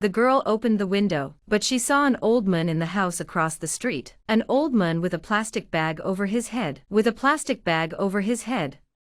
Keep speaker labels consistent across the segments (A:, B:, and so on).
A: The girl opened the window, but she saw an old man in the house across the street. An old man with a plastic bag over his head.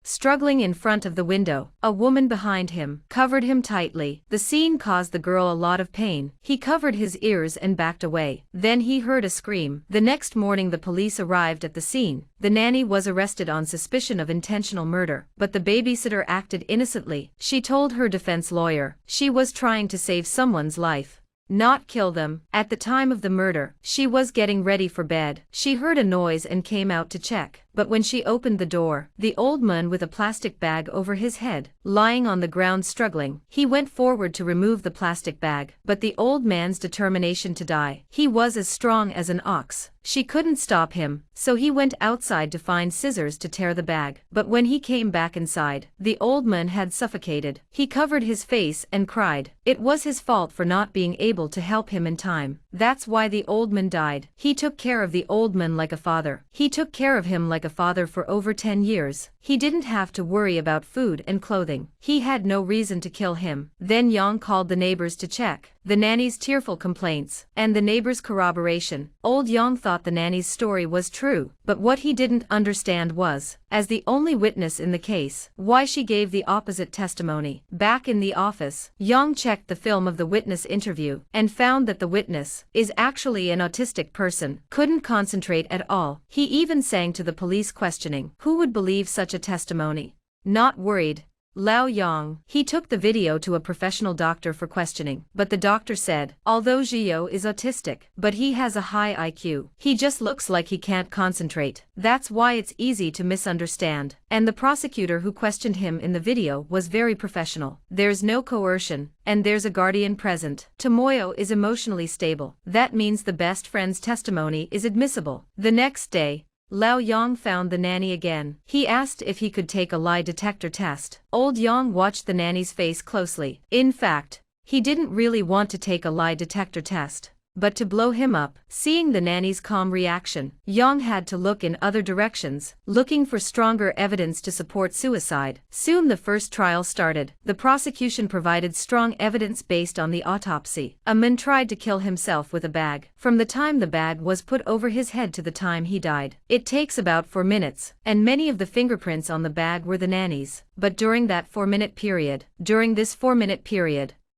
A: Struggling in front of the window, a woman behind him covered him tightly. The scene caused the girl a lot of pain. He covered his ears and backed away. Then he heard a scream. The next morning the police arrived at the scene. The nanny was arrested on suspicion of intentional murder, but the babysitter acted innocently. She told her defense lawyer she was trying to save someone's life, not kill them. At the time of the murder, she was getting ready for bed. She heard a noise and came out to check. But when she opened the door, the old man with a plastic bag over his head, lying on the ground struggling. He went forward to remove the plastic bag, but the old man's determination to die. He was as strong as an ox. She couldn't stop him, so he went outside to find scissors to tear the bag. But when he came back inside, the old man had suffocated. He covered his face and cried. It was his fault for not being able to help him in time. That's why the old man died. He took care of the old man like a father. He took care of him like a father for over 10 years. He didn't have to worry about food and clothing. He had no reason to kill him. Then Yang called the neighbors to check the nanny's tearful complaints and the neighbors' corroboration. Old Yang thought the nanny's story was true, but what he didn't understand was, as the only witness in the case, why she gave the opposite testimony. Back in the office, Yang checked the film of the witness interview and found that the witness is actually an autistic person, couldn't concentrate at all. He even sang to the police questioning. Who would believe such a testimony? Not worried, Lao Yang. He took the video to a professional doctor for questioning, but the doctor said, although Zhio is autistic, but he has a high IQ. He just looks like he can't concentrate. That's why it's easy to misunderstand. And the prosecutor who questioned him in the video was very professional. There's no coercion, and there's a guardian present. Tomoyo is emotionally stable. That means the best friend's testimony is admissible. The next day, Lao Yang found the nanny again. He asked if he could take a lie detector test. Old Yang watched the nanny's face closely. In fact, he didn't really want to take a lie detector test, but to blow him up. Seeing the nanny's calm reaction, Yang had to look in other directions, looking for stronger evidence to support suicide. Soon the first trial started. The prosecution provided strong evidence based on the autopsy. A man tried to kill himself with a bag. From the time the bag was put over his head to the time he died, it takes about 4 minutes, and many of the fingerprints on the bag were the nanny's. But during this 4-minute period,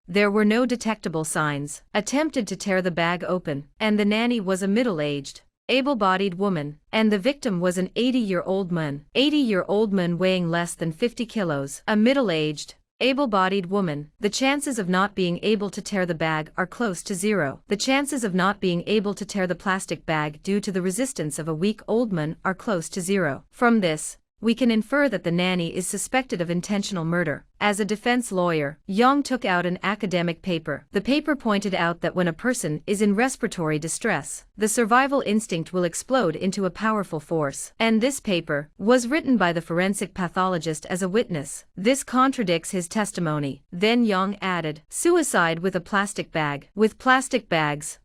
A: there were no detectable signs. Attempted to tear the bag open, and the nanny was a middle-aged, able-bodied woman, and the victim was an 80-year-old man. 80-year-old man weighing less than 50 kilos. A middle-aged, able-bodied woman. The chances of not being able to tear the bag are close to zero. The chances of not being able to tear the plastic bag due to the resistance of a weak old man are close to zero. From this, we can infer that the nanny is suspected of intentional murder. As a defense lawyer, Yang took out an academic paper. The paper pointed out that when a person is in respiratory distress, the survival instinct will explode into a powerful force. And this paper was written by the forensic pathologist as a witness. This contradicts his testimony. Then Yang added, suicide with a plastic bag. With plastic bags,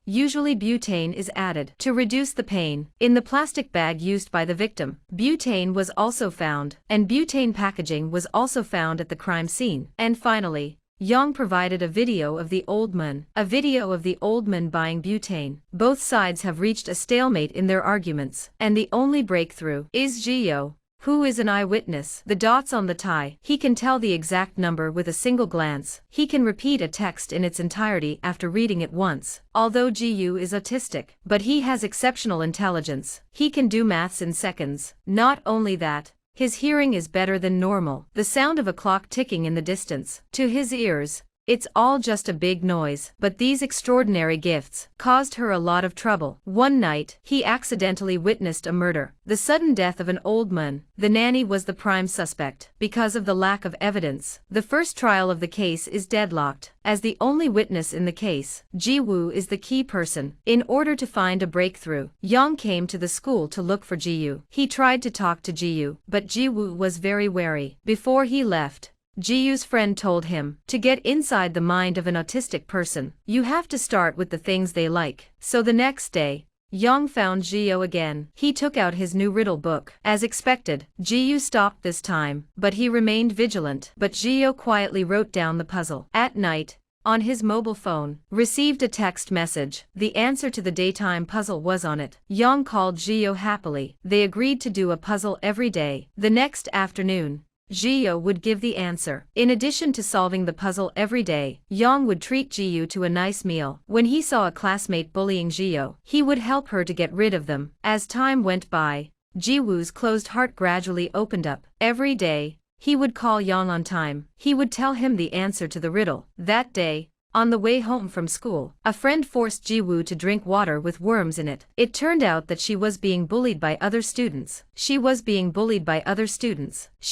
A: usually butane is added to reduce the pain. In the plastic bag used by the victim, butane was also found, and butane packaging was also found at the crime scene. And finally, Yang provided a video of the old man buying butane. Both sides have reached a stalemate in their arguments, and the only breakthrough is Zhio, who is an eyewitness. The dots on the tie. He can tell the exact number with a single glance. He can repeat a text in its entirety after reading it once. Although Jiyu is autistic, but he has exceptional intelligence. He can do maths in seconds. Not only that, his hearing is better than normal. The sound of a clock ticking in the distance, to his ears, it's all just a big noise. But these extraordinary gifts caused her a lot of trouble. One night, he accidentally witnessed a murder. The sudden death of an old man. The nanny was the prime suspect. Because of the lack of evidence, the first trial of the case is deadlocked. As the only witness in the case, Ji Woo is the key person. In order to find a breakthrough, Yang came to the school to look for Ji Yu. He tried to talk to Ji Yu, but Ji Woo was very wary. Before he left, Jiyu's friend told him, to get inside the mind of an autistic person, you have to start with the things they like. So the next day, Yang found Jiyu again. He took out his new riddle book. As expected, Jiyu stopped this time, but he remained vigilant. But Jiyu quietly wrote down the puzzle. At night, on his mobile phone, received a text message. The answer to the daytime puzzle was on it. Yang called Gio happily. They agreed to do a puzzle every day. The next afternoon, Gio would give the answer. In addition to solving the puzzle every day, Yang would treat Gio to a nice meal. When he saw a classmate bullying Gio, he would help her to get rid of them. As time went by, Jiwoo's closed heart gradually opened up. Every day, he would call Yang on time. He would tell him the answer to the riddle. That day, on the way home from school, a friend forced Jiwoo to drink water with worms in it. It turned out that she was being bullied by other students. She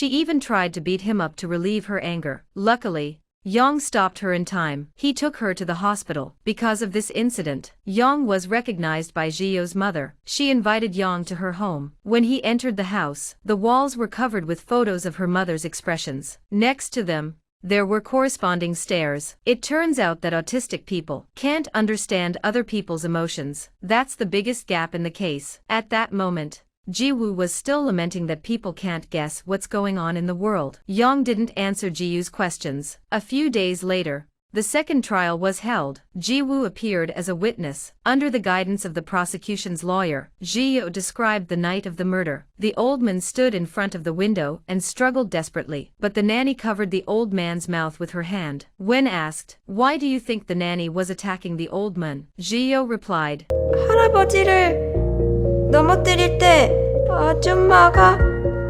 A: even tried to beat him up to relieve her anger. Luckily, Yang stopped her in time. He took her to the hospital. Because of this incident, Yang was recognized by Gio's mother. She invited Yang to her home. When he entered the house, the walls were covered with photos of her mother's expressions. Next to them, there were corresponding stares. It turns out that autistic people can't understand other people's emotions. That's the biggest gap in the case. At that moment, Jiwoo was still lamenting that people can't guess what's going on in the world. Yang didn't answer Jiwoo's questions. A few days later, the second trial was held. Jiwoo appeared as a witness. Under the guidance of the prosecution's lawyer, Gio described the night of the murder. The old man stood in front of the window and struggled desperately, but the nanny covered the old man's mouth with her hand. When asked, "Why do you think the nanny was attacking the old man?" Gio replied,
B: 할아버지를 넘어뜨릴 때 아줌마가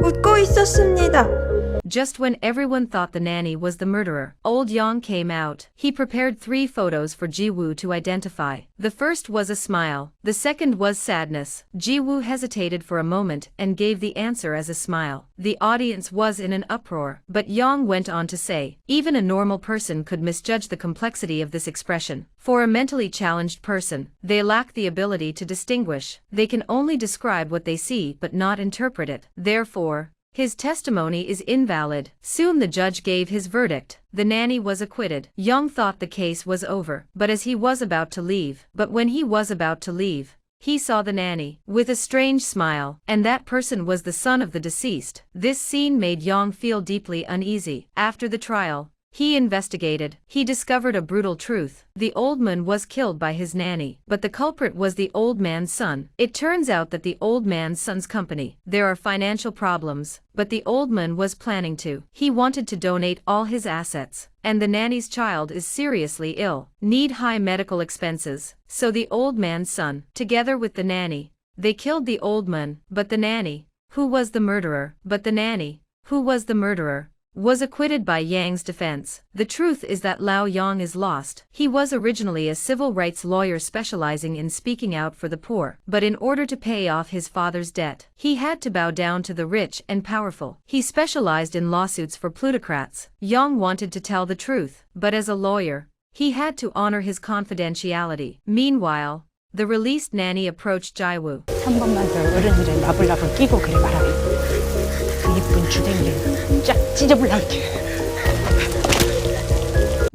B: 웃고 있었습니다.
A: Just when everyone thought the nanny was the murderer, old Yang came out. He prepared 3 photos for Jiwoo to identify. The first was a smile. The second was sadness. Jiwoo hesitated for a moment and gave the answer as a smile. The audience was in an uproar, but Yang went on to say, even a normal person could misjudge the complexity of this expression. For a mentally challenged person, they lack the ability to distinguish. They can only describe what they see but not interpret it. Therefore, his testimony is invalid. Soon the judge gave his verdict. The nanny was acquitted. Young thought the case was over, when he was about to leave, he saw the nanny, with a strange smile, and that person was the son of the deceased. This scene made Yang feel deeply uneasy. After the trial, he investigated. He discovered a brutal truth. The old man was killed by his nanny, but the culprit was the old man's son. It turns out that the old man's son's company, there are financial problems, but the old man was planning to. He wanted to donate all his assets, and the nanny's child is seriously ill, need high medical expenses. So the old man's son, together with the nanny, they killed the old man, but the nanny, who was the murderer, was acquitted by Yang's defense. The truth is that Lao Yang is lost. He was originally a civil rights lawyer specializing in speaking out for the poor, but in order to pay off his father's debt, he had to bow down to the rich and powerful. He specialized in lawsuits for plutocrats. Yang wanted to tell the truth, but as a lawyer, he had to honor his confidentiality. Meanwhile, the released nanny approached Jiwoo.
C: 한 번만 더 어른이를 나불나불 끼고 그래 말하게. 그 이쁜 주댕이를 쫙 찢어불랄게.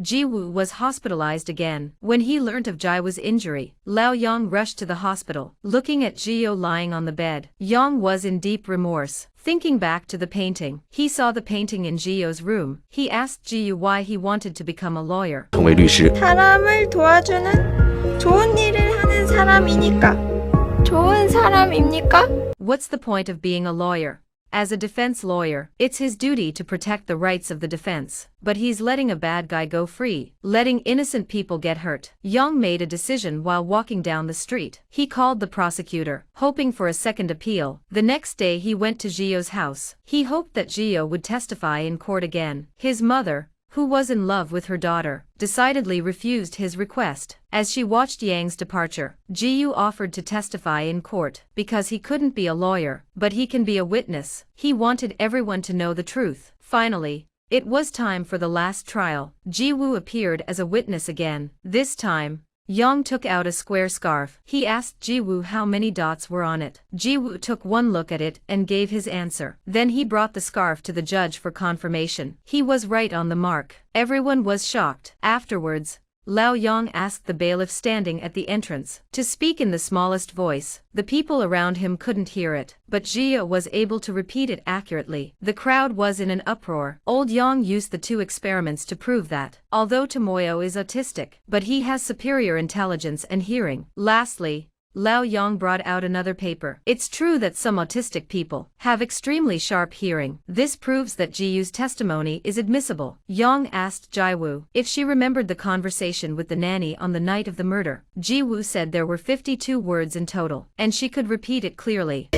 A: Jiwoo was hospitalized again. When he learnt of Jiwoo's injury, Lao Yang rushed to the hospital. Looking at Gio lying on the bed, Yang was in deep remorse. Thinking back to the painting, he saw the painting in Gio's room. He asked Gio why he wanted to become a lawyer.
B: 사람을 도와주는 좋은 일을 하는 사람이니까. 좋은 사람입니까?
A: What's the point of being a lawyer? As a defense lawyer, it's his duty to protect the rights of the defense. But he's letting a bad guy go free, letting innocent people get hurt. Yang made a decision while walking down the street. He called the prosecutor, hoping for a second appeal. The next day he went to Gio's house. He hoped that Gio would testify in court again. His mother, who was in love with her daughter, decidedly refused his request. As she watched Yang's departure, Jiwoo offered to testify in court, because he couldn't be a lawyer, but he can be a witness. He wanted everyone to know the truth. Finally, it was time for the last trial. Jiwoo appeared as a witness again. This time, Yang took out a square scarf. He asked Jiwoo how many dots were on it. Jiwoo took one look at it and gave his answer. Then he brought the scarf to the judge for confirmation. He was right on the mark. Everyone was shocked. Afterwards, Lao Yang asked the bailiff standing at the entrance to speak in the smallest voice. The people around him couldn't hear it, but Jia was able to repeat it accurately. The crowd was in an uproar. Old Yang used the two experiments to prove that, although Tomoyo is autistic, but he has superior intelligence and hearing. Lastly, Lao Yang brought out another paper. It's true that some autistic people have extremely sharp hearing. This proves that Jiyu's testimony is admissible. Yang asked Jiwoo if she remembered the conversation with the nanny on the night of the murder. Jiwoo said there were 52 words in total, and she could repeat it clearly.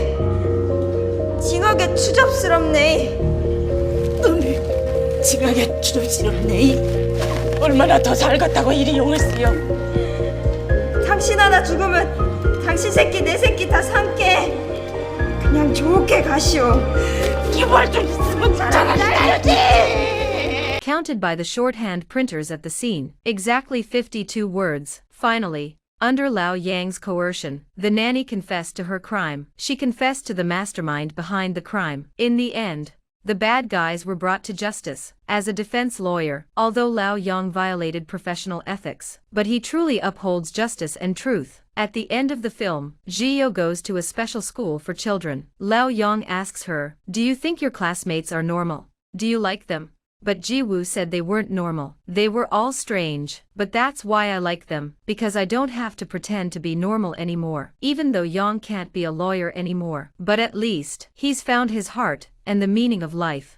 B: 징하게 추잡스럽네.
C: 징하게 추접스럽네. 얼마나 더 살겠다고 이리 용을 쓰여.
B: 당신 하나 죽으면 당신 새끼 내 새끼 다 삼게. 그냥 좋게 가시오.
C: 기부할 줄 있으면 잘하셔야지.
A: Counted by the shorthand printers at the scene, exactly 52 words. Finally, under Lao Yang's coercion, the nanny confessed to her crime. She confessed to the mastermind behind the crime. In the end, the bad guys were brought to justice. As a defense lawyer, although Lao Yang violated professional ethics, but he truly upholds justice and truth. At the end of the film, Jiyo goes to a special school for children. Lao Yang asks her, "Do you think your classmates are normal? Do you like them?" But Jiwoo said they weren't normal. They were all strange, but that's why I like them, because I don't have to pretend to be normal anymore. Even though Yang can't be a lawyer anymore, but at least, he's found his heart and the meaning of life.